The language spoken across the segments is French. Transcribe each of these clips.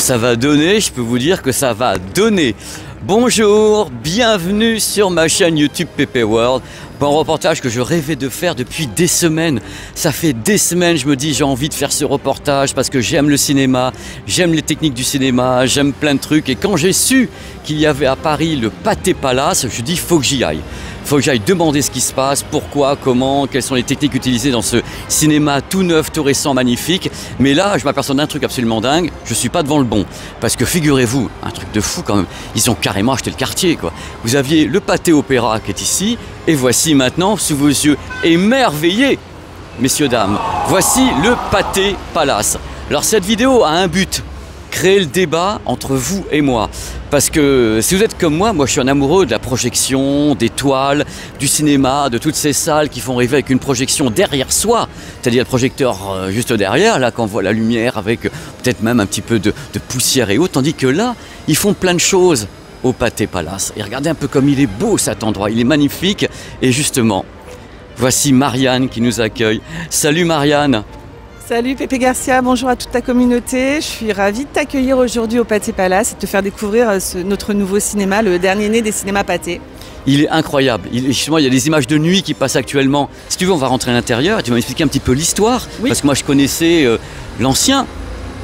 ça va donner, je peux vous dire que ça va donner. Bonjour, bienvenue sur ma chaîne YouTube Pépé World. Un reportage que je rêvais de faire depuis des semaines. Ça fait des semaines, je me dis j'ai envie de faire ce reportage parce que j'aime le cinéma, j'aime les techniques du cinéma, j'aime plein de trucs. Et quand j'ai su qu'il y avait à Paris le Pathé Palace, je dis faut que j'y aille. Faut que j'aille demander ce qui se passe, pourquoi, comment, quelles sont les techniques utilisées dans ce cinéma tout neuf, tout récent, magnifique. Mais là, je m'aperçois d'un truc absolument dingue, je suis pas devant le bon. Parce que figurez-vous, un truc de fou quand même, ils ont carrément acheté le quartier, quoi. Vous aviez le Pathé Opéra qui est ici, et voici maintenant, sous vos yeux émerveillés, messieurs, dames, voici le Pathé Palace. Alors cette vidéo a un but, créer le débat entre vous et moi. Parce que si vous êtes comme moi je suis un amoureux de la projection, des toiles, du cinéma, de toutes ces salles qui font rêver avec une projection derrière soi. C'est-à-dire le projecteur juste derrière, là, quand on voit la lumière avec peut-être même un petit peu de poussière et autres. Tandis que là, ils font plein de choses au Pathé Palace. Et regardez un peu comme il est beau cet endroit, il est magnifique. Et justement, voici Marianne qui nous accueille. Salut Marianne. Salut Pépé Garcia, bonjour à toute ta communauté. Je suis ravie de t'accueillir aujourd'hui au Pathé Palace et de te faire découvrir notre nouveau cinéma, le dernier né des cinémas Pathé. Il est incroyable. Justement, il y a des images de nuit qui passent actuellement. Si tu veux, on va rentrer à l'intérieur et tu vas m'expliquer un petit peu l'histoire. Oui. Parce que moi, je connaissais l'ancien.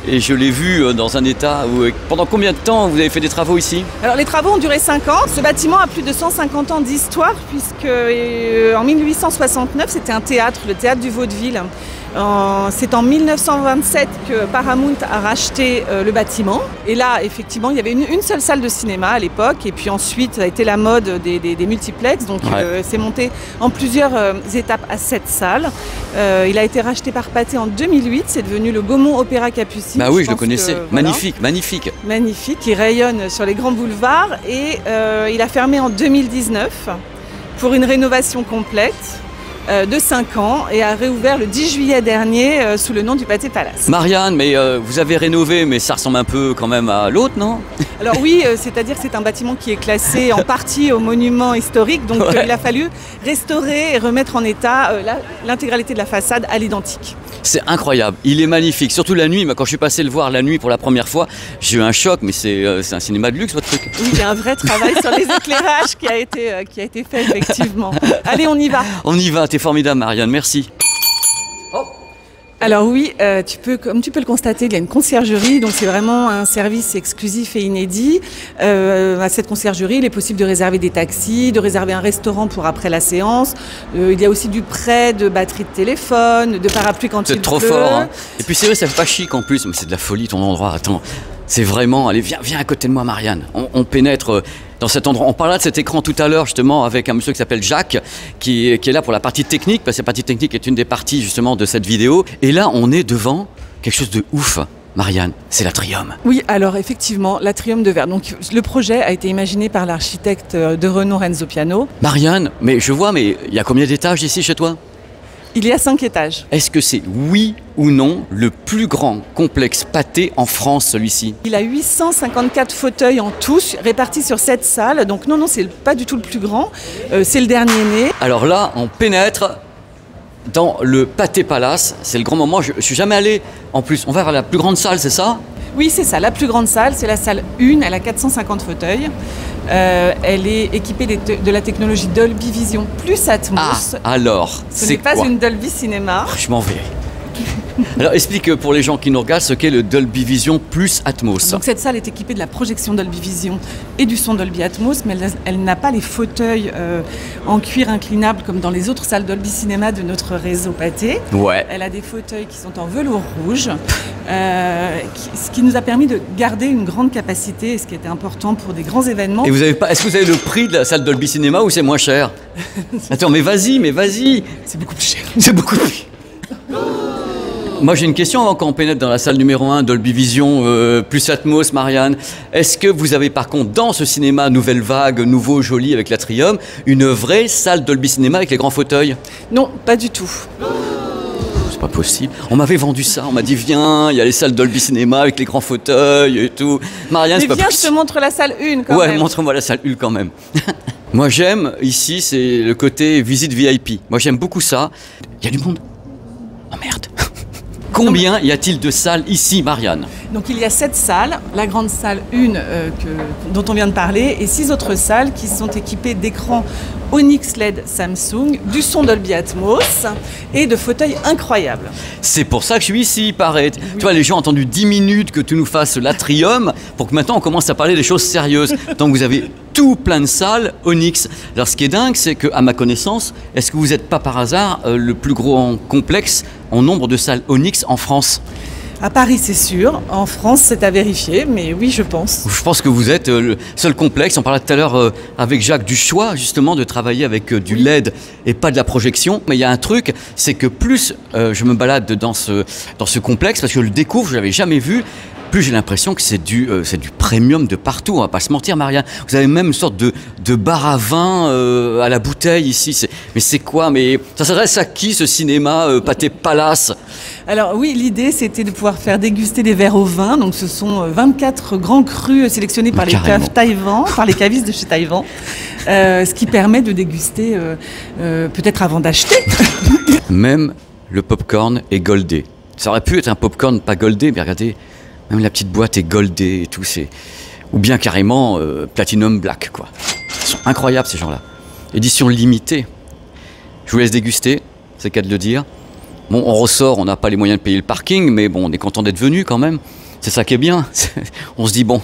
Et je l'ai vu dans un état où... Pendant combien de temps vous avez fait des travaux ici? Alors les travaux ont duré 5 ans. Ce bâtiment a plus de 150 ans d'histoire puisque en 1869 c'était un théâtre, le théâtre du Vaudeville. C'est en 1927 que Paramount a racheté le bâtiment. Et là, effectivement, il y avait une seule salle de cinéma à l'époque. Et puis ensuite, ça a été la mode des multiplex. Donc c'est monté en plusieurs étapes à 7 salles. Il a été racheté par Pathé en 2008. C'est devenu le Gaumont Opéra Capucine. Bah oui, je le connaissais. Magnifique, voilà. Magnifique. Magnifique, qui rayonne sur les grands boulevards. Et il a fermé en 2019 pour une rénovation complète de 5 ans et a réouvert le 10 juillet dernier sous le nom du Pathé Palace. Marianne, mais vous avez rénové, mais ça ressemble un peu quand même à l'autre, non? Alors oui, c'est-à-dire que c'est un bâtiment qui est classé en partie au monument historique, donc il a fallu restaurer et remettre en état l'intégralité de la façade à l'identique. C'est incroyable, il est magnifique, surtout la nuit. Quand je suis passé le voir la nuit pour la première fois, j'ai eu un choc, mais c'est un cinéma de luxe votre truc. Oui, il y a un vrai travail sur les éclairages qui a été fait effectivement. Allez, on y va. On y va, t'es formidable Marianne, merci. Alors oui, comme tu peux le constater, il y a une conciergerie, donc c'est vraiment un service exclusif et inédit. À cette conciergerie, il est possible de réserver des taxis, de réserver un restaurant pour après la séance. Il y a aussi du prêt de batterie de téléphone, de parapluie quand il pleut. C'est trop fort, hein. Et puis c'est vrai, ça fait pas chic en plus, mais c'est de la folie ton endroit, attends. C'est vraiment, allez, viens à côté de moi Marianne, on pénètre dans cet endroit. On parlait de cet écran tout à l'heure justement avec un monsieur qui s'appelle Jacques, qui est là pour la partie technique, parce que la partie technique est une des parties justement de cette vidéo. Et là, on est devant quelque chose de ouf. Marianne, c'est l'Atrium. Oui, alors effectivement, l'Atrium de verre. Donc le projet a été imaginé par l'architecte de renom Renzo Piano. Marianne, mais je vois, mais il y a combien d'étages ici chez toi? Il y a 5 étages. Est-ce que c'est, oui ou non, le plus grand complexe Pathé en France, celui-ci? Il a 854 fauteuils en tout, répartis sur 7 salles. Donc non, c'est pas du tout le plus grand. C'est le dernier né. Alors là, on pénètre dans le Pathé Palace. C'est le grand moment. Je suis jamais allé. En plus, on va vers la plus grande salle, c'est ça? Oui, c'est ça. La plus grande salle, c'est la salle 1. Elle a 450 fauteuils. Elle est équipée de la technologie Dolby Vision plus Atmos. Ah, alors, ce n'est pas une Dolby Cinéma. Je m'en vais. Alors explique pour les gens qui nous regardent ce qu'est le Dolby Vision plus Atmos. Donc cette salle est équipée de la projection Dolby Vision et du son Dolby Atmos, mais elle n'a pas les fauteuils en cuir inclinable comme dans les autres salles Dolby Cinéma de notre réseau Pathé. Ouais. Elle a des fauteuils qui sont en velours rouge, ce qui nous a permis de garder une grande capacité, ce qui était important pour des grands événements. Et vous avez pas, est-ce que vous avez le prix de la salle Dolby Cinéma ou c'est moins cher? Attends, mais vas-y. C'est beaucoup plus cher. C'est beaucoup plus. Moi j'ai une question avant qu'on pénètre dans la salle numéro 1 Dolby Vision plus Atmos, Marianne. Est-ce que vous avez par contre dans ce cinéma Nouvelle Vague, nouveau, joli avec l'Atrium, une vraie salle Dolby Cinéma avec les grands fauteuils? Non, pas du tout. C'est pas possible. On m'avait vendu ça, on m'a dit viens, il y a les salles Dolby Cinéma avec les grands fauteuils et tout. Marianne, c'est pas possible. Mais viens, je te montre la salle 1 quand même. Ouais, montre-moi la salle 1 quand même. Moi j'aime, ici c'est le côté visite VIP. Moi j'aime beaucoup ça. Il y a du monde. Oh merde. Combien y a-t-il de salles ici, Marianne? Donc il y a 7 salles, la grande salle 1 dont on vient de parler et 6 autres salles qui sont équipées d'écrans Onyx LED Samsung, du son Dolby Atmos et de fauteuils incroyables. C'est pour ça que je suis ici, il paraît. Oui. Tu vois, les gens ont attendu 10 minutes que tu nous fasses l'atrium pour que maintenant on commence à parler des choses sérieuses. Donc vous avez tout plein de salles Onyx. Alors ce qui est dingue, c'est qu'à ma connaissance, est-ce que vous n'êtes pas par hasard le plus gros complexe en nombre de salles Onyx en France? À Paris, c'est sûr. En France, c'est à vérifier, mais oui, je pense. Je pense que vous êtes le seul complexe. On parlait tout à l'heure avec Jacques du choix, justement, de travailler avec du LED et pas de la projection. Mais il y a un truc, c'est que plus je me balade dans ce complexe, parce que je le découvre, je ne l'avais jamais vu, plus j'ai l'impression que c'est du premium de partout, on va pas se mentir, Marianne. Vous avez même une sorte de bar à vin à la bouteille ici. Mais c'est quoi? Mais ça s'adresse à qui, ce cinéma Pathé Palace? Alors oui, l'idée c'était de pouvoir faire déguster des verres au vin. Donc ce sont 24 grands crus sélectionnés par les caves Taïwan, par les cavistes de chez Taïwan. Ce qui permet de déguster peut-être avant d'acheter. Même le popcorn est goldé. Ça aurait pu être un popcorn pas goldé, mais regardez, même la petite boîte est goldée et tout. Ou bien carrément Platinum Black, quoi. Ils sont incroyables ces gens-là. Édition limitée. Je vous laisse déguster, c'est le cas de le dire. Bon, on ressort, on n'a pas les moyens de payer le parking, mais bon, on est content d'être venu quand même. C'est ça qui est bien. On se dit, bon,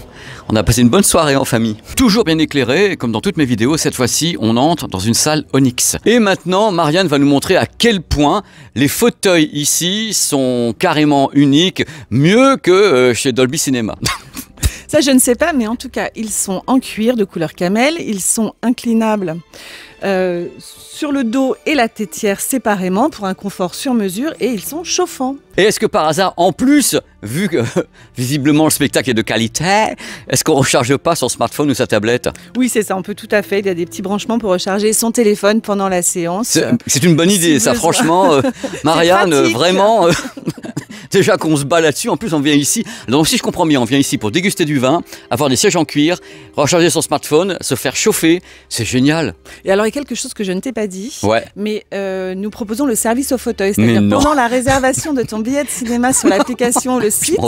on a passé une bonne soirée en famille. Toujours bien éclairé, comme dans toutes mes vidéos, cette fois-ci, on entre dans une salle Onyx. Et maintenant, Marianne va nous montrer à quel point les fauteuils ici sont carrément uniques, mieux que chez Dolby Cinema. Ça, je ne sais pas, mais en tout cas, ils sont en cuir de couleur camel, ils sont inclinables sur le dos et la tétière séparément pour un confort sur mesure et ils sont chauffants. Et est-ce que par hasard, en plus, vu que visiblement le spectacle est de qualité, est-ce qu'on ne recharge pas son smartphone ou sa tablette? Oui, c'est ça, on peut tout à fait. Il y a des petits branchements pour recharger son téléphone pendant la séance. C'est une bonne idée, ça, franchement. Marianne, vraiment... Déjà qu'on se bat là-dessus, en plus on vient ici, donc si je comprends bien, on vient ici pour déguster du vin, avoir des sièges en cuir, recharger son smartphone, se faire chauffer, c'est génial. Et alors il y a quelque chose que je ne t'ai pas dit, mais nous proposons le service au fauteuil, c'est-à-dire pendant la réservation de ton billet de cinéma sur l'application ou le site,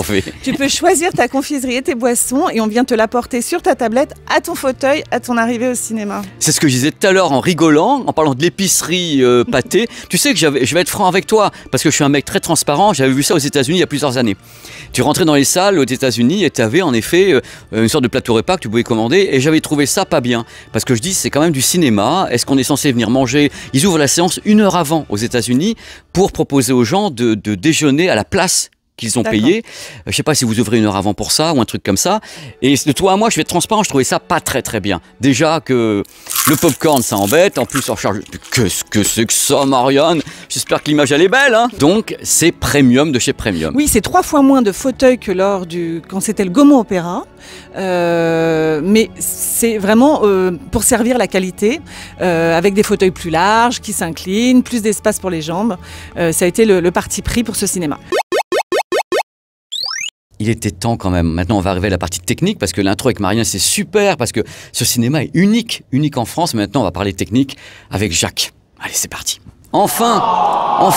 tu peux choisir ta confiserie et tes boissons et on vient te l'apporter sur ta tablette, à ton fauteuil, à ton arrivée au cinéma. C'est ce que je disais tout à l'heure en rigolant, en parlant de l'épicerie Pathé. Tu sais que je vais être franc avec toi, parce que je suis un mec très transparent, j'avais vu ça aux États-Unis il y a plusieurs années. Tu rentrais dans les salles aux États-Unis et tu avais en effet une sorte de plateau repas que tu pouvais commander et j'avais trouvé ça pas bien parce que je dis c'est quand même du cinéma, est-ce qu'on est censé venir manger? Ils ouvrent la séance 1 heure avant aux États-Unis pour proposer aux gens de déjeuner à la place qu'ils ont payé. Je sais pas si vous ouvrez 1 heure avant pour ça ou un truc comme ça. Et de toi à moi, je vais être transparent, je trouvais ça pas très très bien. Déjà que le popcorn, ça embête. En plus, on recharge. Qu'est-ce que c'est que ça, Marianne? J'espère que l'image elle est belle, hein. Donc, c'est premium de chez Premium. Oui, c'est 3 fois moins de fauteuils que quand c'était le Gaumont Opéra. Mais c'est vraiment pour servir la qualité, avec des fauteuils plus larges, qui s'inclinent, plus d'espace pour les jambes. Ça a été le parti pris pour ce cinéma. Il était temps quand même. Maintenant, on va arriver à la partie technique parce que l'intro avec Marianne, c'est super parce que ce cinéma est unique en France. Mais maintenant, on va parler technique avec Jacques. Allez, c'est parti. Enfin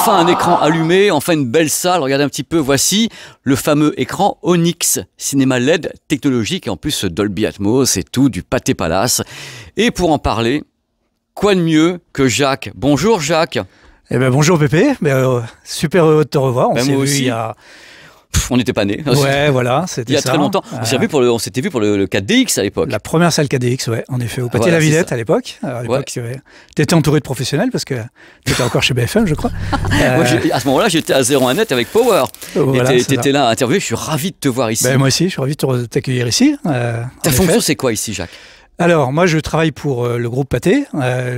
un écran allumé, enfin une belle salle. Regardez un petit peu, voici le fameux écran Onyx, cinéma LED technologique et en plus Dolby Atmos et tout, du Pathé Palace. Et pour en parler, quoi de mieux que Jacques? Bonjour Jacques. Eh ben bonjour Pépé, super heureux de te revoir. On s'est vu il y a... On n'était pas nés. Ouais, voilà, c'était ça. Il y a très longtemps. On s'était vu pour le 4DX à l'époque. La première salle 4DX, ouais, en effet, au Pathé la Villette à l'époque. À l'époque, tu étais entouré de professionnels parce que tu étais encore chez BFM, je crois. Moi, à ce moment-là, j'étais à 01net avec Power. Voilà, et tu étais là à interviewer. Je suis ravi de te voir ici. Moi aussi, je suis ravi de t'accueillir ici. Ta fonction, c'est quoi ici, Jacques? Alors, moi, je travaille pour le groupe Pathé.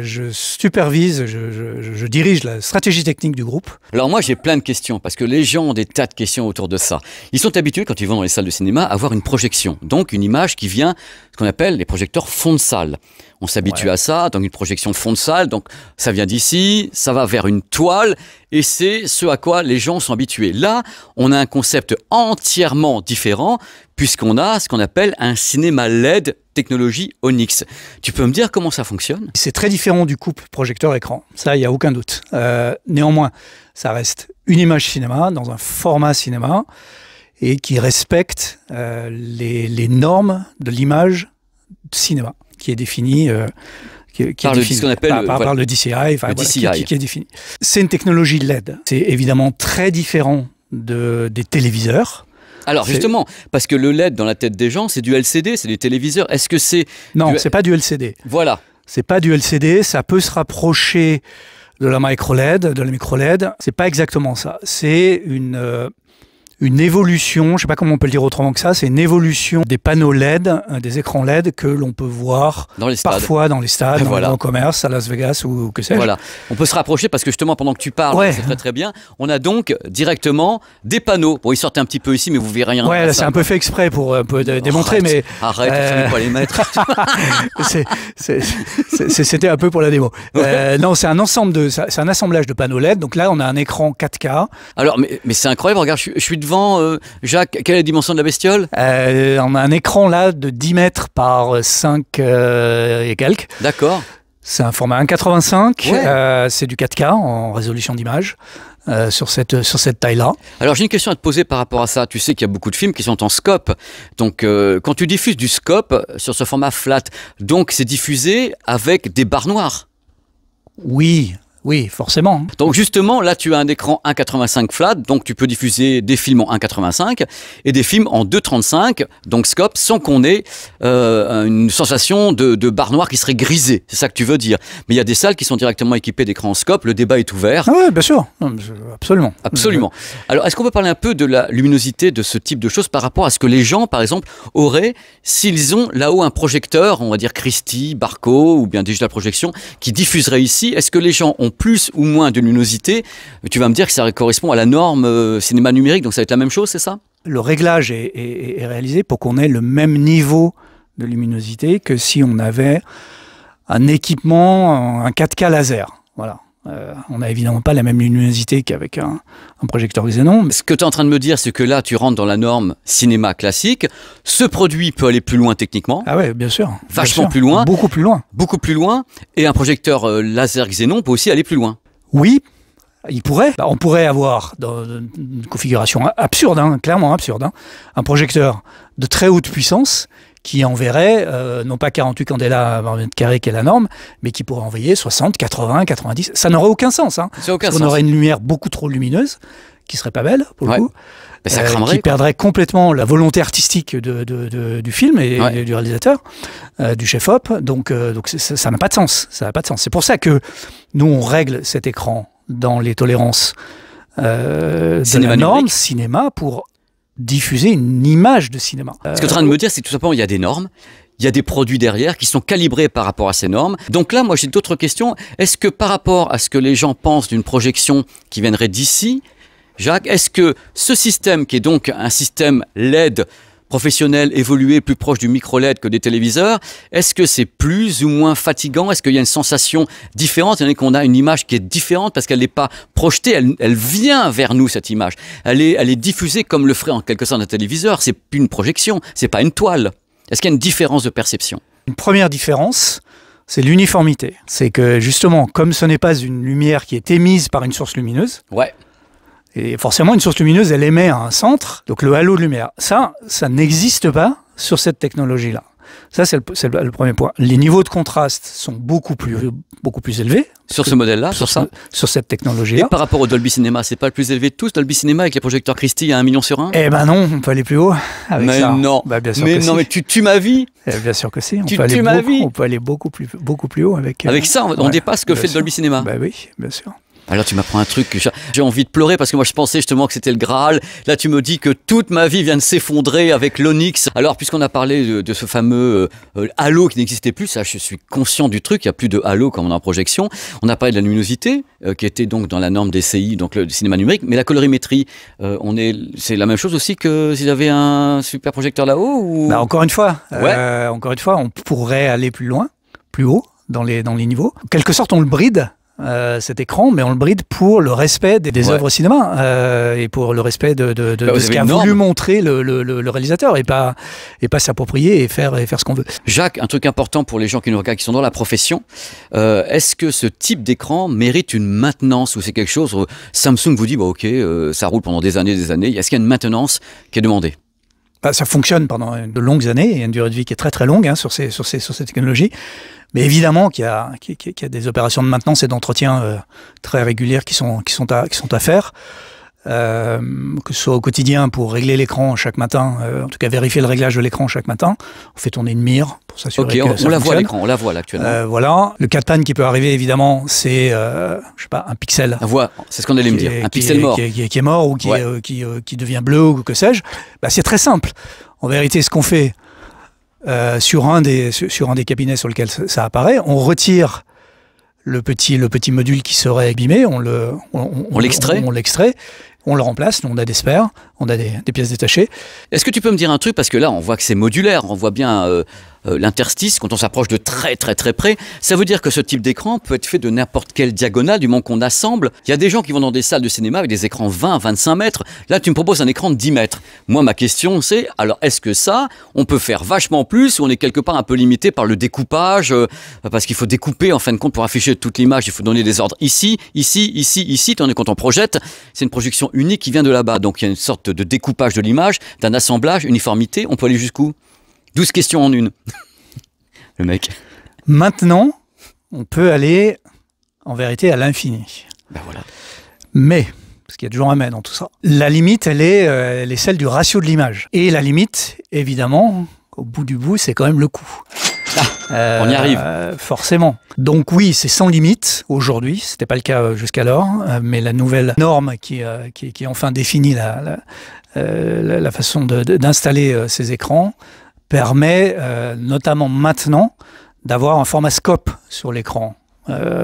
Je supervise, je dirige la stratégie technique du groupe. Alors moi, j'ai plein de questions, parce que les gens ont des tas de questions autour de ça. Ils sont habitués, quand ils vont dans les salles de cinéma, à avoir une projection. Donc, une image qui vient, ce qu'on appelle les projecteurs fond de salle. On s'habitue Ouais. à ça, donc une projection fond de salle, donc ça vient d'ici, ça va vers une toile, et c'est ce à quoi les gens sont habitués. Là, on a un concept entièrement différent, puisqu'on a ce qu'on appelle un cinéma LED technologie Onyx. Tu peux me dire comment ça fonctionne? C'est très différent du couple projecteur-écran, ça, il n'y a aucun doute. Néanmoins, ça reste une image cinéma, dans un format cinéma, et qui respecte les normes de l'image cinéma, qui est définie... Par ce qu'on appelle par le DCI, le DCI. Qui est défini. C'est une technologie LED. C'est évidemment très différent des téléviseurs. Alors justement, parce que le LED dans la tête des gens, c'est du LCD, c'est des téléviseurs. Est-ce que c'est... Non, c'est pas du LCD. Voilà. C'est pas du LCD, ça peut se rapprocher de la micro LED, de la micro LED. C'est pas exactement ça. C'est une évolution, je ne sais pas comment on peut le dire autrement que ça, c'est une évolution des panneaux LED, des écrans LED que l'on peut voir dans les stades. Parfois dans les stades, voilà. dans le commerce, à Las Vegas ou que sais-je. Voilà, on peut se rapprocher parce que justement pendant que tu parles, ouais. C'est très très bien, on a donc directement des panneaux. Bon, ils sortent un petit peu ici, mais vous verrez rien. Ouais, là, c'est un peu fait exprès pour un peu démontrer, mais... Arrête, il ne faut pas les mettre. C'était un peu pour la démo. Non, c'est un assemblage de panneaux LED, donc là on a un écran 4K. Alors, mais c'est incroyable, regarde, je suis devant, Jacques, quelle est la dimension de la bestiole? On a un écran là de 10 mètres par 5 et quelques. D'accord. C'est un format 1,85, ouais. C'est du 4K en résolution d'image sur cette taille-là. Alors j'ai une question à te poser par rapport à ça. Tu sais qu'il y a beaucoup de films qui sont en scope. Donc quand tu diffuses du scope sur ce format flat, donc c'est diffusé avec des barres noires. Oui, forcément. Donc justement, là tu as un écran 1,85 flat, donc tu peux diffuser des films en 1,85 et des films en 2,35, donc scope, sans qu'on ait une sensation de barre noire qui serait grisée. C'est ça que tu veux dire. Mais il y a des salles qui sont directement équipées d'écrans en scope, le débat est ouvert. Ah oui, bien sûr, absolument. Absolument. Alors est-ce qu'on peut parler un peu de la luminosité de ce type de choses par rapport à ce que les gens, par exemple, auraient s'ils ont là-haut un projecteur, on va dire Christie, Barco ou bien Digital Projection, qui diffuserait ici? Est-ce que les gens ont plus ou moins de luminosité? Tu vas me dire que ça correspond à la norme cinéma numérique, donc ça va être la même chose, c'est ça? Le réglage est réalisé pour qu'on ait le même niveau de luminosité que si on avait un équipement, un 4K laser. Voilà. On n'a évidemment pas la même luminosité qu'avec un projecteur Xenon. Ce que tu es en train de me dire, c'est que là, tu rentres dans la norme cinéma classique. Ce produit peut aller plus loin techniquement. Ah ouais, bien sûr. Vachement bien sûr. plus loin. Beaucoup plus loin. Beaucoup plus loin. Et un projecteur laser Xenon peut aussi aller plus loin. Oui, il pourrait. On pourrait avoir, dans une configuration absurde, clairement absurde, un projecteur de très haute puissance qui enverrait, non pas 48 candela par mètre carré qui est la norme, mais qui pourrait envoyer 60, 80, 90. Ça n'aurait aucun sens. Ça n'a aucun sens. On aurait une lumière beaucoup trop lumineuse, qui serait pas belle, pour le coup. Mais ça cramerait, qui perdrait complètement la volonté artistique du film et du réalisateur, du chef-op. Donc ça n'a pas de sens. Ça n'a pas de sens. C'est pour ça que nous, on règle cet écran dans les tolérances de la norme cinéma pour diffuser une image de cinéma. Ce que tu es en train de me dire, c'est que tout simplement, il y a des normes, il y a des produits derrière qui sont calibrés par rapport à ces normes. Donc là, moi, j'ai d'autres questions. Est-ce que par rapport à ce que les gens pensent d'une projection qui viendrait d'ici, Jacques, est-ce que ce système, qui est donc un système LED professionnel, évolué, plus proche du micro-LED que des téléviseurs, est-ce que c'est plus ou moins fatigant? Est-ce qu'il y a une sensation différente? Il y en a qu'on a une image qui est différente parce qu'elle n'est pas projetée, elle vient vers nous, cette image. Elle est diffusée comme le ferait en quelque sorte un téléviseur. C'est plus une projection, c'est pas une toile. Est-ce qu'il y a une différence de perception? Une première différence, c'est l'uniformité. C'est que justement, comme ce n'est pas une lumière qui est émise par une source lumineuse, et forcément, une source lumineuse, elle émet à un centre, donc le halo de lumière. Ça n'existe pas sur cette technologie-là. Ça, c'est le premier point. Les niveaux de contraste sont beaucoup plus élevés. Sur ce modèle-là, sur cette technologie-là. Et par rapport au Dolby Cinema, c'est pas le plus élevé de tous, Dolby Cinema avec les projecteurs Christie à 1 million sur 1? Eh ben non, on peut aller plus haut avec mais ça. Non, bien sûr mais que non, si. mais tu tues ma vie. Bien sûr que si. On peut aller beaucoup plus haut avec. Avec ça, on dépasse ce que fait le Dolby Cinema. Bah oui, bien sûr. Alors tu m'apprends un truc, j'ai envie de pleurer parce que moi je pensais justement que c'était le Graal. Là tu me dis que toute ma vie vient de s'effondrer avec l'Onyx. Alors puisqu'on a parlé de ce fameux halo qui n'existait plus, ça je suis conscient du truc, il n'y a plus de halo comme on a en projection. On a parlé de la luminosité qui était donc dans la norme DCI, donc le cinéma numérique, mais la colorimétrie, c'est la même chose aussi que s'il y avait un super projecteur là-haut ou... Encore une fois, on pourrait aller plus loin. plus haut dans les niveaux. En quelque sorte, on le bride, cet écran, mais on le bride pour le respect des œuvres cinéma et pour le respect de ce qu'a voulu montrer le réalisateur et pas s'approprier et faire ce qu'on veut. Jacques, un truc important pour les gens qui nous regardent, qui sont dans la profession, est-ce que ce type d'écran mérite une maintenance ou c'est quelque chose où Samsung vous dit, bah, ok, ça roule pendant des années, est-ce qu'il y a une maintenance qui est demandée? Ça fonctionne pendant de longues années, il y a une durée de vie qui est très très longue sur ces technologies. Mais évidemment qu'il y a des opérations de maintenance et d'entretien très régulières qui sont à faire, que ce soit au quotidien pour régler l'écran chaque matin, en tout cas vérifier le réglage de l'écran chaque matin. On fait tourner une mire pour s'assurer que ça fonctionne. On la voit à l'écran, on la voit là actuellement. Voilà. Le cas de panne qui peut arriver évidemment, c'est je sais pas, un pixel. C'est ce qu'on allait me dire, un pixel mort. Qui est mort ou qui devient bleu ou que sais-je. Bah, c'est très simple. En vérité, ce qu'on fait sur un des cabinets sur lequel ça apparaît, on retire le petit module qui serait abîmé, on l'extrait, on le remplace, on a des spares, on a des pièces détachées. Est-ce que tu peux me dire un truc, parce que là on voit que c'est modulaire, on voit bien l'interstice quand on s'approche de très près, ça veut dire que ce type d'écran peut être fait de n'importe quelle diagonale du moment qu'on assemble. Il y a des gens qui vont dans des salles de cinéma avec des écrans 20-25 mètres, là tu me proposes un écran de 10 mètres. Moi ma question c'est, alors est-ce que ça, on peut faire vachement plus ou on est quelque part un peu limité par le découpage, parce qu'il faut découper en fin de compte pour afficher toute l'image, il faut donner des ordres ici, tandis que quand on projette, c'est une projection unique qui vient de là-bas, donc il y a une sorte de découpage de l'image, d'un assemblage, uniformité, on peut aller jusqu'où? 12 questions en une. Le mec. Maintenant, on peut aller, en vérité, à l'infini. Ben voilà. Mais, parce qu'il y a toujours un mais dans tout ça, la limite, elle est celle du ratio de l'image. Et la limite, évidemment, au bout du bout, c'est quand même le coût. On y arrive. Forcément. Donc oui, c'est sans limite aujourd'hui. C'était pas le cas jusqu'alors, mais la nouvelle norme qui enfin définit la façon d'installer ces écrans permet notamment maintenant d'avoir un format scope sur l'écran.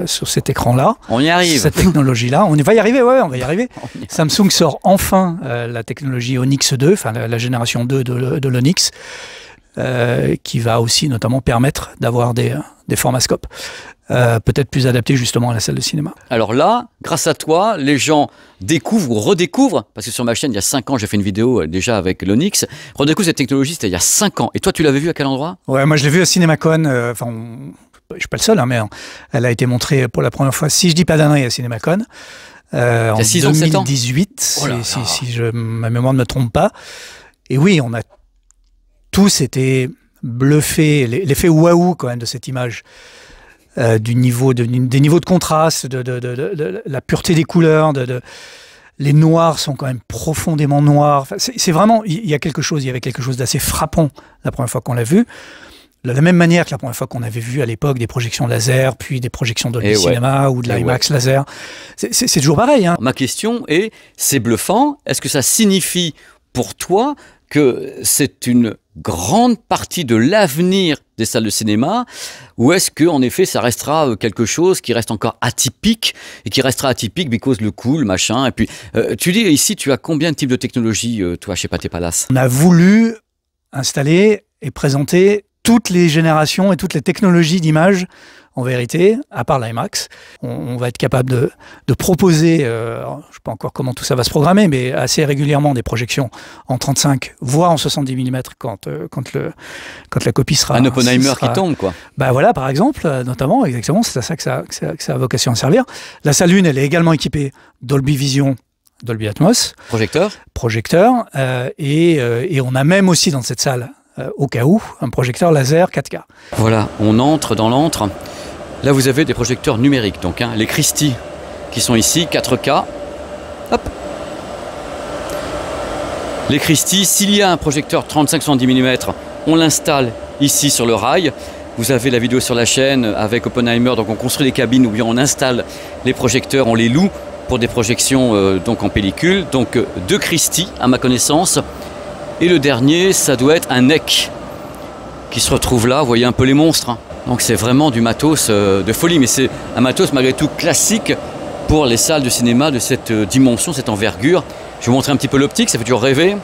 Sur cet écran-là. On y arrive. Cette technologie-là. On va y arriver, on va y arriver. Samsung sort enfin la technologie Onyx 2, enfin la génération 2 de l'Onyx, qui va aussi notamment permettre d'avoir des formats scope. Peut-être plus adaptés justement à la salle de cinéma. Alors là, grâce à toi, les gens découvrent ou redécouvrent, parce que sur ma chaîne, il y a 5 ans, j'ai fait une vidéo déjà avec l'Onyx, redécouvrent cette technologie, c'était il y a 5 ans. Et toi, tu l'avais vu à quel endroit? Ouais, moi je l'ai vu à CinemaCon, je ne suis pas le seul, mais elle a été montrée pour la première fois, si je ne dis pas d'annerie, à CinemaCon, en 2018, si ma mémoire ne me trompe pas. Et oui, on a tous été bluffés, l'effet waouh quand même de cette image. Des niveaux de contraste, de la pureté des couleurs, les noirs sont quand même profondément noirs. Enfin, c'est vraiment, il y avait quelque chose d'assez frappant la première fois qu'on l'a vu. De la même manière que la première fois qu'on avait vu à l'époque des projections laser, puis des projections Dolby Cinema ou de l'IMAX laser. C'est toujours pareil. Hein. Ma question est, c'est bluffant, est-ce que ça signifie pour toi que c'est une grande partie de l'avenir des salles de cinéma, ou est-ce que en effet ça restera quelque chose qui reste encore atypique et qui restera atypique because le coût, le machin, et puis tu dis ici tu as combien de types de technologies toi chez Pathé Palace? On a voulu installer et présenter toutes les générations et toutes les technologies d'image en vérité, à part l'IMAX. On va être capable de proposer, je ne sais pas encore comment tout ça va se programmer, mais assez régulièrement des projections en 35, voire en 70 mm quand la copie sera... Un Oppenheimer qui tombe, quoi. Bah voilà, par exemple, notamment, exactement, c'est à ça que ça a vocation à servir. La salle 1, elle est également équipée Dolby Vision, Dolby Atmos. Projecteur. Et on a même aussi dans cette salle, au cas où, un projecteur laser 4K. Voilà, on entre dans l'antre. Là, vous avez des projecteurs numériques, donc hein, les Christie qui sont ici, 4K. Hop. Les Christie, s'il y a un projecteur 35-70 mm, on l'installe ici sur le rail. Vous avez la vidéo sur la chaîne avec Oppenheimer, donc on construit des cabines où bien on installe les projecteurs, on les loue pour des projections donc en pellicule. Donc 2 Christie à ma connaissance. Et le dernier, ça doit être un NEC qui se retrouve là, vous voyez un peu les monstres. Hein. Donc c'est vraiment du matos de folie, mais c'est un matos malgré tout classique pour les salles de cinéma de cette dimension, cette envergure. Je vais vous montrer un petit peu l'optique, ça fait toujours rêver.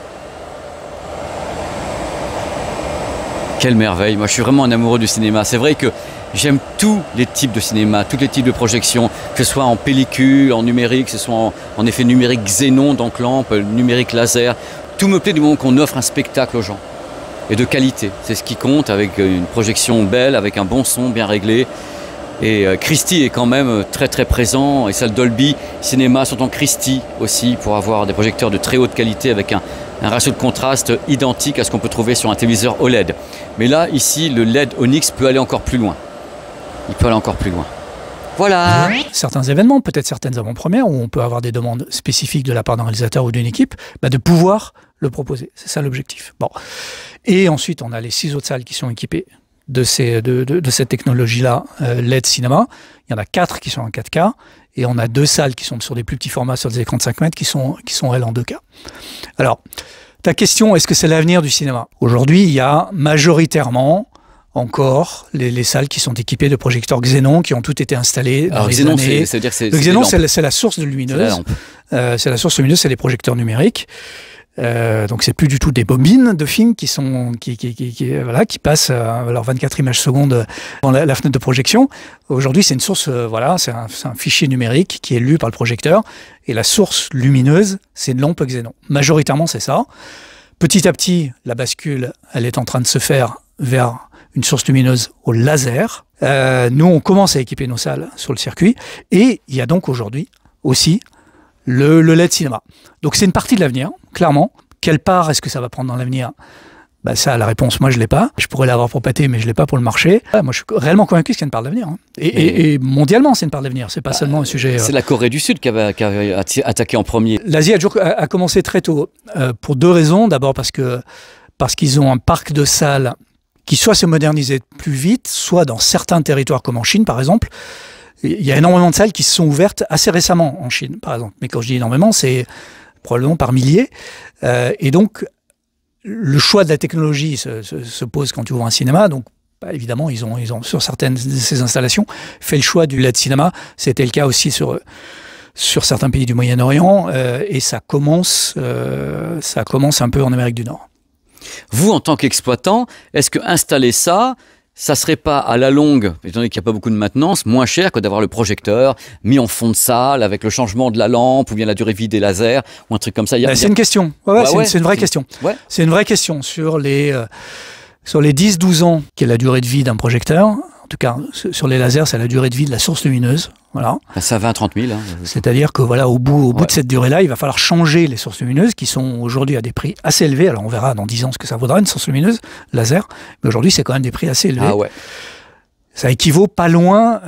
Quelle merveille, moi je suis vraiment un amoureux du cinéma. C'est vrai que J'aime tous les types de cinéma, tous les types de projections, que ce soit en pellicule, en numérique, que ce soit en effet numérique xénon, donc lampe, numérique laser. Tout me plaît du moment qu'on offre un spectacle aux gens. Et de qualité, c'est ce qui compte, avec une projection belle, avec un bon son bien réglé. Et Christie est quand même très très présent, et salles Dolby Cinéma sont en Christie aussi, pour avoir des projecteurs de très haute qualité avec un ratio de contraste identique à ce qu'on peut trouver sur un téléviseur OLED. Mais là, ici, le LED Onyx peut aller encore plus loin. Il peut aller encore plus loin. Voilà. Certains événements, peut-être certaines avant-premières, où on peut avoir des demandes spécifiques de la part d'un réalisateur ou d'une équipe, de pouvoir le proposer. C'est ça l'objectif. Bon. Et ensuite, on a les 6 autres salles qui sont équipées de cette technologie-là, LED cinéma. Il y en a 4 qui sont en 4K, et on a 2 salles qui sont sur des plus petits formats, sur des écrans de 5 mètres, qui sont elles en 2K. Alors, ta question, est-ce que c'est l'avenir du cinéma? Aujourd'hui, il y a majoritairement encore les salles qui sont équipées de projecteurs xénon qui ont toutes été installées dans les années. Ça veut dire que le xénon, c'est la source de lumineuse. C'est la source lumineuse, c'est les projecteurs numériques. Donc c'est plus du tout des bobines de films qui passent leurs 24 images secondes dans la fenêtre de projection. Aujourd'hui, c'est une source, c'est un fichier numérique qui est lu par le projecteur, et la source lumineuse, c'est une lampe xénon. Majoritairement, c'est ça. Petit à petit, la bascule, elle est en train de se faire vers une source lumineuse au laser. Nous, on commence à équiper nos salles sur le circuit, et il y a donc aujourd'hui aussi le LED cinéma. Donc c'est une partie de l'avenir, clairement. Quelle part est-ce que ça va prendre dans l'avenir? Ça, la réponse, moi je ne l'ai pas. Je pourrais l'avoir pour pâter, mais je ne l'ai pas pour le marché. Moi, je suis réellement convaincu que c'est une part d'avenir. Et mondialement, c'est une part d'avenir. C'est pas seulement un sujet... C'est la Corée du Sud qui avait attaqué en premier. L'Asie a commencé très tôt, pour 2 raisons. D'abord parce qu'ils ont un parc de salles qui soit se modernisait plus vite, soit dans certains territoires comme en Chine, par exemple. Il y a énormément de salles qui se sont ouvertes assez récemment en Chine, par exemple. Mais quand je dis énormément, c'est probablement par milliers. Et donc, le choix de la technologie se pose quand tu ouvres un cinéma. Donc, évidemment, ils ont, sur certaines de ces installations, fait le choix du LED cinéma. C'était le cas aussi sur certains pays du Moyen-Orient. Et ça commence un peu en Amérique du Nord. Vous, en tant qu'exploitant, est-ce que installer ça serait pas à la longue, étant donné qu'il n'y a pas beaucoup de maintenance, moins cher que d'avoir le projecteur mis en fond de salle avec le changement de la lampe ou bien la durée vie des lasers ou un truc comme ça? C'est une question. C'est une vraie question. Ouais. C'est une vraie question sur les 10-12 ans qui est la durée de vie d'un projecteur. En tout cas, sur les lasers, c'est la durée de vie de la source lumineuse. Voilà. Ça va à 30 000. Hein. C'est-à-dire que au bout de cette durée-là, il va falloir changer les sources lumineuses qui sont aujourd'hui à des prix assez élevés. Alors on verra dans 10 ans ce que ça vaudra une source lumineuse laser, mais aujourd'hui c'est quand même des prix assez élevés. Ça équivaut pas loin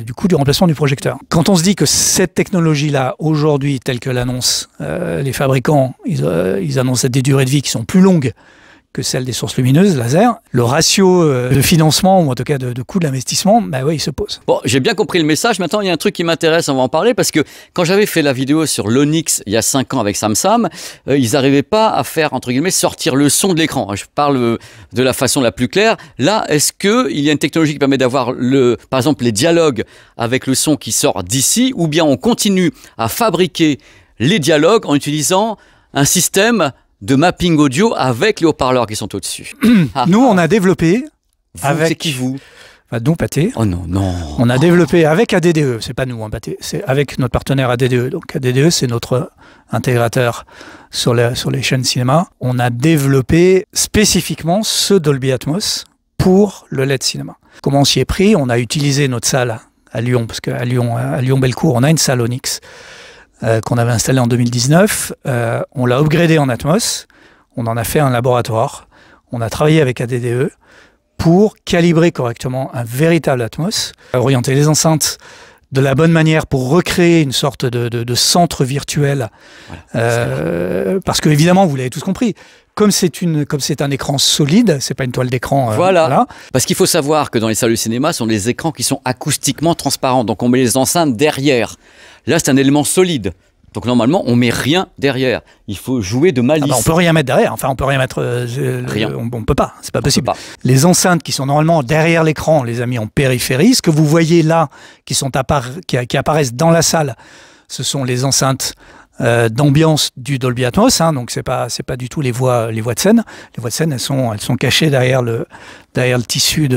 du coût du remplacement du projecteur. Quand on se dit que cette technologie-là, aujourd'hui, telle que l'annoncent les fabricants, ils annoncent des durées de vie qui sont plus longues que celle des sources lumineuses, laser, le ratio de financement, ou en tout cas de coût de l'investissement, il se pose. Bon, j'ai bien compris le message. Maintenant, il y a un truc qui m'intéresse, on va en parler, parce que quand j'avais fait la vidéo sur l'Onyx il y a 5 ans avec Samsung, ils n'arrivaient pas à faire, entre guillemets, sortir le son de l'écran. Je parle de la façon la plus claire. Là, est-ce qu'il y a une technologie qui permet d'avoir, par exemple, les dialogues avec le son qui sort d'ici, ou bien on continue à fabriquer les dialogues en utilisant un système de mapping audio avec les haut-parleurs qui sont au-dessus? Nous, on a développé avec... C'est qui vous? Nous, Pathé. Oh non, non. On a développé avec ADDE, c'est pas nous, Pathé, c'est avec notre partenaire ADDE. Donc ADDE, c'est notre intégrateur sur les chaînes cinéma. On a développé spécifiquement ce Dolby Atmos pour le LED cinéma. Comment on s'y est pris? On a utilisé notre salle à Lyon, parce qu'à Lyon-Bellecour, on a une salle Onyx qu'on avait installée en 2019. On l'a upgradé en Atmos. On en a fait un laboratoire. On a travaillé avec ADDE pour calibrer correctement un véritable Atmos, orienter les enceintes de la bonne manière pour recréer une sorte de centre virtuel. Voilà, parce que, évidemment, vous l'avez tous compris, comme c'est un écran solide, c'est pas une toile d'écran. Voilà. Parce qu'il faut savoir que dans les salles de cinéma, ce sont des écrans qui sont acoustiquement transparents. Donc on met les enceintes derrière. Là, c'est un élément solide. Donc normalement, on met rien derrière. Il faut jouer de malice. On peut rien mettre derrière. Enfin, on peut rien mettre. Rien. On peut pas. C'est pas possible. Les enceintes qui sont normalement derrière l'écran, on les a mis en périphérie. Ce que vous voyez là, qui apparaissent dans la salle, ce sont les enceintes d'ambiance du Dolby Atmos, donc c'est pas du tout les voix de scène. Les voix de scène, elles sont cachées derrière le tissu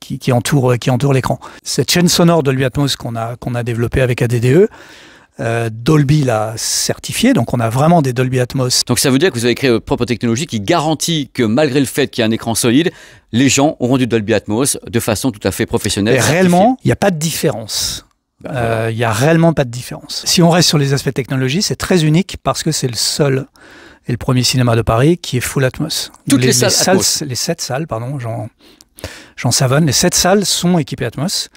qui entoure l'écran. Cette chaîne sonore Dolby Atmos qu'on a développée avec ADDE, Dolby l'a certifié, donc on a vraiment des Dolby Atmos. Donc ça veut dire que vous avez créé votre propre technologie qui garantit que malgré le fait qu'il y a un écran solide, les gens auront du Dolby Atmos de façon tout à fait professionnelle. Et réellement, il n'y a pas de différence. Il n'y a réellement pas de différence. Si on reste sur les aspects technologie, c'est très unique parce que c'est le seul et le premier cinéma de Paris qui est full Atmos. Toutes les salles Atmos. Les 7 salles, pardon, j'en savonne, les 7 salles sont équipées Atmos.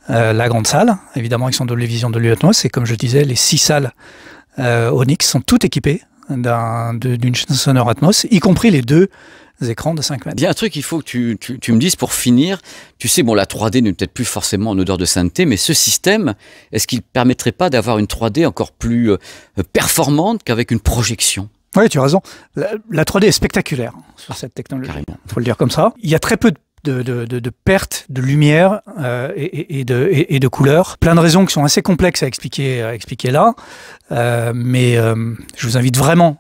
La grande salle, évidemment avec son Dolby Vision Dolby Atmos, et comme je disais, les 6 salles Onyx sont toutes équipées d'une chaîne sonore Atmos, y compris les 2 écrans de 5 mètres. Il y a un truc qu'il faut que tu me dises pour finir. Tu sais, bon, la 3D n'est peut-être plus forcément en odeur de sainteté, mais ce système, est-ce qu'il ne permettrait pas d'avoir une 3D encore plus performante qu'avec une projection? Oui, tu as raison. La 3D est spectaculaire sur cette technologie. Il faut le dire comme ça. Il y a très peu de pertes de lumière et de couleurs. Plein de raisons qui sont assez complexes à expliquer là. Mais je vous invite vraiment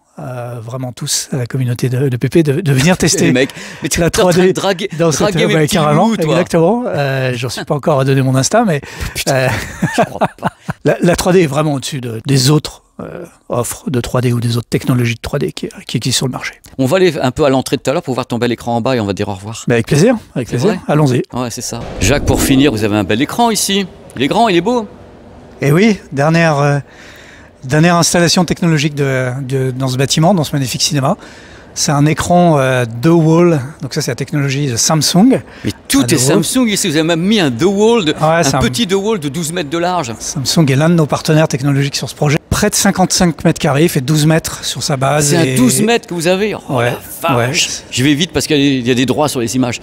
tous à la communauté de PP de venir tester les mecs, mais la 3D draguer mes petits carrément, loups, toi. Exactement. J'en suis pas encore à donner mon Insta, mais je crois pas. La 3D est vraiment au-dessus des autres offres de 3D ou des autres technologies de 3D qui existent sur le marché. On va aller un peu à l'entrée tout à l'heure pour voir ton bel écran en bas et on va dire au revoir. Avec plaisir, allons-y. Ouais, c'est ça. Jacques, pour finir, vous avez un bel écran ici. Il est grand, il est beau. Et oui, dernière installation technologique dans ce bâtiment, dans ce magnifique cinéma. C'est un écran DeWalt, donc ça c'est la technologie de Samsung. Mais tout est Samsung ici, vous avez même mis un DeWalt, un petit DeWalt de 12 mètres de large. Samsung est l'un de nos partenaires technologiques sur ce projet. Près de 55 mètres carrés, il fait 12 mètres sur sa base. C'est un 12 mètres que vous avez. Ouais. Je vais vite parce qu'il y a des droits sur les images.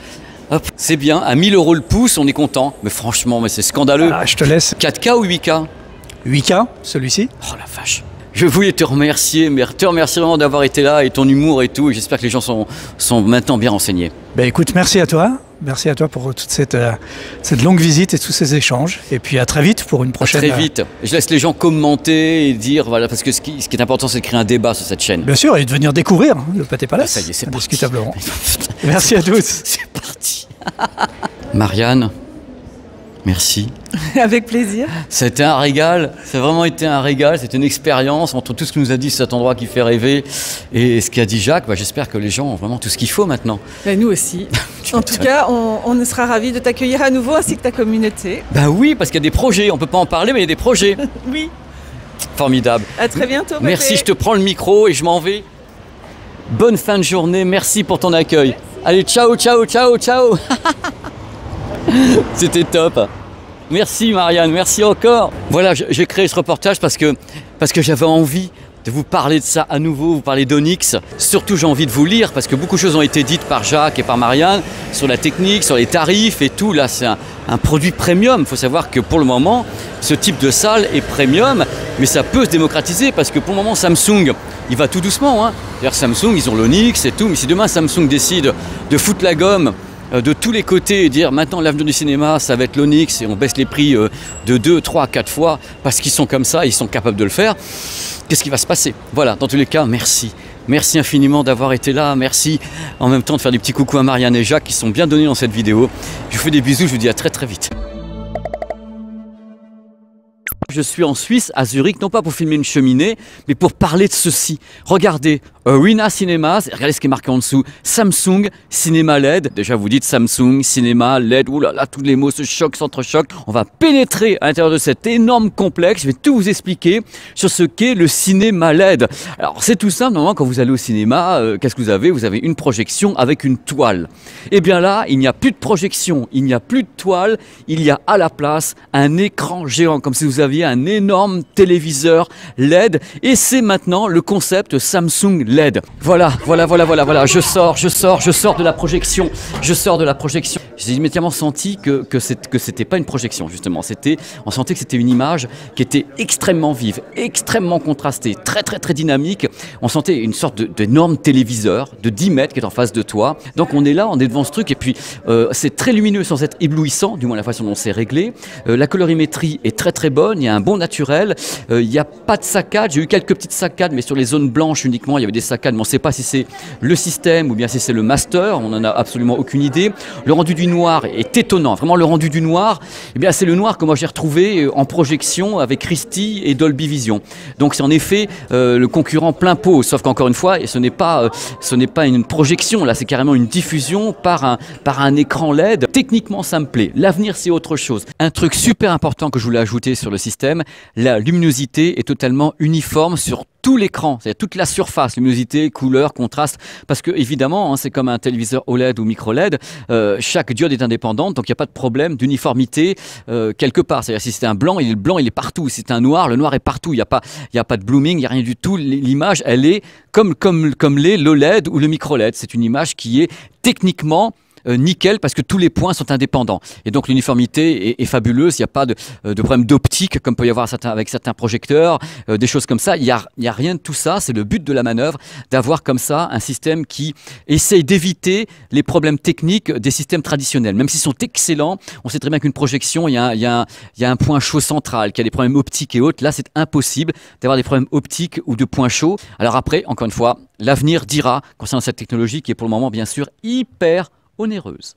Hop, c'est bien, à 1000 € le pouce, on est content. Mais franchement, c'est scandaleux. Je te laisse. 4K ou 8K? 8K, celui-ci. Oh la vache. Je voulais te remercier, mais te remercier vraiment d'avoir été là et ton humour et tout. Et j'espère que les gens sont maintenant bien renseignés. Écoute, merci à toi. Merci à toi pour toute cette longue visite et tous ces échanges. Et puis à très vite pour une prochaine. Très vite. Je laisse les gens commenter et dire, voilà, parce que ce qui est important, c'est de créer un débat sur cette chaîne. Bien sûr, et de venir découvrir le Pâté Palace. Ça y est, c'est indiscutablement. Merci à tous. C'est parti. Marianne, merci. Avec plaisir. C'était un régal, ça a vraiment été un régal, c'était une expérience entre tout ce que nous a dit cet endroit qui fait rêver et ce qu'a dit Jacques. J'espère que les gens ont vraiment tout ce qu'il faut maintenant. Nous aussi. En tout cas, on sera ravis de t'accueillir à nouveau ainsi que ta communauté. Oui, parce qu'il y a des projets, on ne peut pas en parler, mais il y a des projets. Oui. Formidable. À très bientôt. Merci, je te prends le micro et je m'en vais. Bonne fin de journée, merci pour ton accueil. Merci. Allez, ciao, ciao, ciao, ciao. C'était top. Merci Marianne, merci encore. Voilà, j'ai créé ce reportage parce que j'avais envie de vous parler de ça à nouveau, vous parler d'Onyx. Surtout, j'ai envie de vous lire parce que beaucoup de choses ont été dites par Jacques et par Marianne sur la technique, sur les tarifs et tout. Là, c'est un produit premium. Il faut savoir que pour le moment, ce type de salle est premium, mais ça peut se démocratiser parce que pour le moment, Samsung, il va tout doucement. D'ailleurs, Samsung, ils ont l'Onyx et tout, mais si demain Samsung décide de foutre la gomme de tous les côtés et dire maintenant l'avenir du cinéma ça va être l'Onyx et on baisse les prix de 2, 3, 4 fois parce qu'ils sont comme ça, ils sont capables de le faire, qu'est-ce qui va se passer? Voilà, dans tous les cas, merci. Merci infiniment d'avoir été là, merci en même temps de faire des petits coucous à Marianne et Jacques qui sont bien donnés dans cette vidéo. Je vous fais des bisous, je vous dis à très très vite. Je suis en Suisse, à Zurich, non pas pour filmer une cheminée, mais pour parler de ceci. Regardez, Arena Cinemas, regardez ce qui est marqué en dessous, Samsung Cinéma LED. Déjà vous dites Samsung Cinéma LED, oulala, tous les mots se choquent, s'entrechoquent. On va pénétrer à l'intérieur de cet énorme complexe, je vais tout vous expliquer sur ce qu'est le cinéma LED. Alors c'est tout simple, normalement quand vous allez au cinéma, qu'est-ce que vous avez? Vous avez une projection avec une toile. Et bien là, il n'y a plus de projection, il n'y a plus de toile, il y a à la place un écran géant, comme si vous aviez un énorme téléviseur LED et c'est maintenant le concept Samsung LED. Voilà, je sors de la projection, J'ai immédiatement senti que c'était pas une projection justement, on sentait que c'était une image qui était extrêmement vive, extrêmement contrastée, très très très dynamique. On sentait une sorte d'énorme téléviseur de 10 mètres qui est en face de toi. Donc on est là, on est devant ce truc et puis c'est très lumineux sans être éblouissant, du moins la façon dont c'est réglé. La colorimétrie est très très bonne, il y a un bon naturel, il n'y a pas de saccades, j'ai eu quelques petites saccades mais sur les zones blanches uniquement, il y avait des saccades, mais on ne sait pas si c'est le système ou bien si c'est le master, on n'en a absolument aucune idée. Le rendu du noir est étonnant, vraiment le rendu du noir, eh bien c'est le noir que moi j'ai retrouvé en projection avec Christie et Dolby Vision. Donc c'est en effet le concurrent plein pot, sauf qu'encore une fois, ce n'est pas une projection, là c'est carrément une diffusion par un écran LED. Techniquement ça me plaît, l'avenir c'est autre chose. Un truc super important que je voulais ajouter sur le système, la luminosité est totalement uniforme sur tout l'écran, c'est-à-dire toute la surface, luminosité, couleur, contraste, parce que évidemment, hein, c'est comme un téléviseur OLED ou micro-LED, chaque diode est indépendante, donc il n'y a pas de problème d'uniformité quelque part. C'est-à-dire si c'est un blanc, il est partout. Si c'est un noir, le noir est partout. Il n'y a pas de blooming, il n'y a rien du tout. L'image, elle est comme l'est l'OLED ou le micro-LED. C'est une image qui est techniquement nickel parce que tous les points sont indépendants et donc l'uniformité est fabuleuse, il n'y a pas de problème d'optique comme peut y avoir avec certains projecteurs, des choses comme ça, il y a rien de tout ça, c'est le but de la manœuvre d'avoir comme ça un système qui essaye d'éviter les problèmes techniques des systèmes traditionnels, même s'ils sont excellents, on sait très bien qu'une projection, il y a un point chaud central, qu'il y a des problèmes optiques et autres, là c'est impossible d'avoir des problèmes optiques ou de points chauds. Alors après, encore une fois, l'avenir dira concernant cette technologie qui est pour le moment bien sûr hyper onéreuse.